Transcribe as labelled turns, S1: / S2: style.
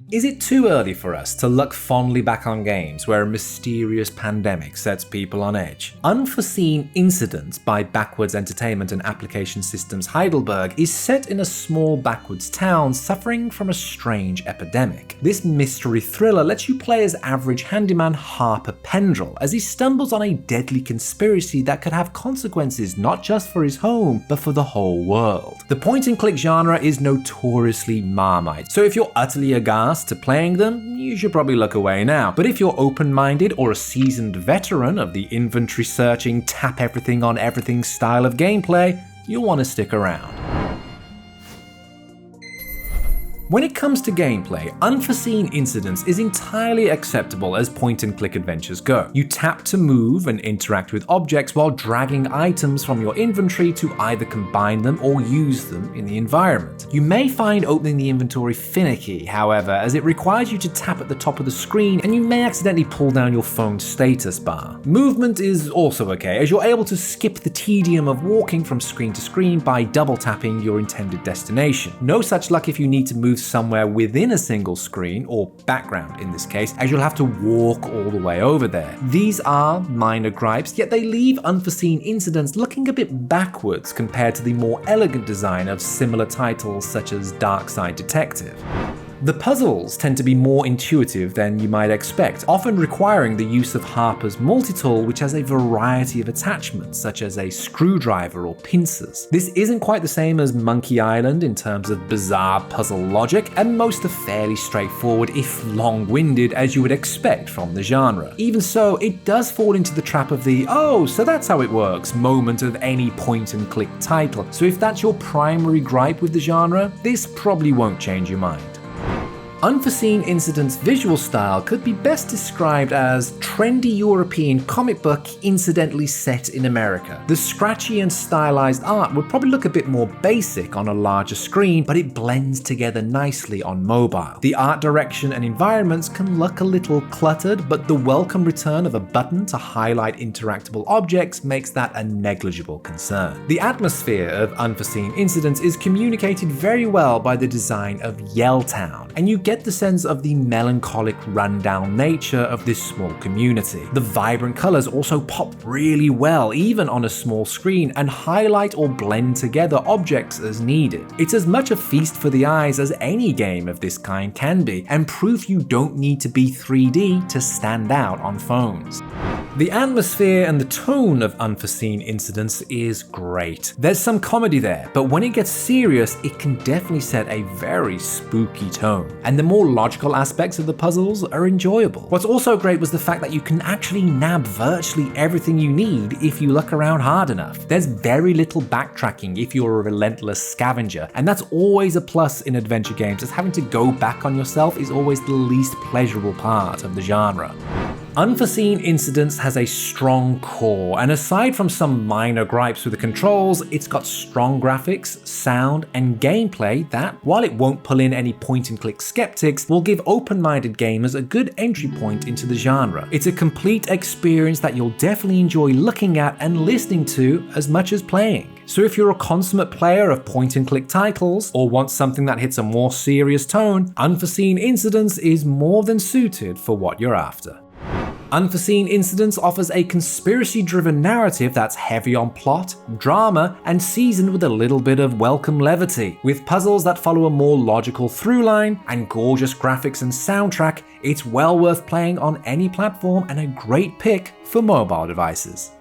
S1: Is it too early for us to look fondly back on games where a mysterious pandemic sets people on edge? Unforeseen Incidents by Backwards Entertainment and Application Systems Heidelberg is set in a small backwoods town suffering from a strange epidemic. This mystery thriller lets you play as average handyman Harper Pendrell as he stumbles on a deadly conspiracy that could have consequences not just for his home, but for the whole world. The point-and-click genre is notoriously Marmite, so if you're utterly aghast to playing them, you should probably look away now. But if you're open-minded or a seasoned veteran of the inventory searching, tap everything on everything style of gameplay, you'll want to stick around. When it comes to gameplay, Unforeseen Incidents is entirely acceptable as point-and-click adventures go. You tap to move and interact with objects while dragging items from your inventory to either combine them or use them in the environment. You may find opening the inventory finicky, however, as it requires you to tap at the top of the screen and you may accidentally pull down your phone's status bar. Movement is also okay, as you're able to skip the tedium of walking from screen to screen by double tapping your intended destination. No such luck if you need to move somewhere within a single screen, or background in this case, as you'll have to walk all the way over there. These are minor gripes, yet they leave Unforeseen Incidents looking a bit backwards compared to the more elegant design of similar titles such as Darkside Detective. The puzzles tend to be more intuitive than you might expect, often requiring the use of Harper's multi-tool, which has a variety of attachments such as a screwdriver or pincers. This isn't quite the same as Monkey Island in terms of bizarre puzzle logic, and most are fairly straightforward if long-winded as you would expect from the genre. Even so, it does fall into the trap of the "oh, so that's how it works" moment of any point-and-click title, so if that's your primary gripe with the genre, this probably won't change your mind. Unforeseen Incidents' visual style could be best described as trendy European comic book incidentally set in America. The scratchy and stylized art would probably look a bit more basic on a larger screen, but it blends together nicely on mobile. The art direction and environments can look a little cluttered, but the welcome return of a button to highlight interactable objects makes that a negligible concern. The atmosphere of Unforeseen Incidents is communicated very well by the design of Yelltown, and you get the sense of the melancholic, rundown nature of this small community. The vibrant colors also pop really well, even on a small screen, and highlight or blend together objects as needed. It's as much a feast for the eyes as any game of this kind can be, and proof you don't need to be 3D to stand out on phones. The atmosphere and the tone of Unforeseen Incidents is great. There's some comedy there, but when it gets serious, it can definitely set a very spooky tone. And the more logical aspects of the puzzles are enjoyable. What's also great was the fact that you can actually nab virtually everything you need if you look around hard enough. There's very little backtracking if you're a relentless scavenger, and that's always a plus in adventure games, as having to go back on yourself is always the least pleasurable part of the genre. Unforeseen Incidents has a strong core, and aside from some minor gripes with the controls, it's got strong graphics, sound, and gameplay that, while it won't pull in any point-and-click skeptics, will give open-minded gamers a good entry point into the genre. It's a complete experience that you'll definitely enjoy looking at and listening to as much as playing. So if you're a consummate player of point-and-click titles, or want something that hits a more serious tone, Unforeseen Incidents is more than suited for what you're after. Unforeseen Incidents offers a conspiracy-driven narrative that's heavy on plot, drama, and seasoned with a little bit of welcome levity. With puzzles that follow a more logical through line and gorgeous graphics and soundtrack, it's well worth playing on any platform and a great pick for mobile devices.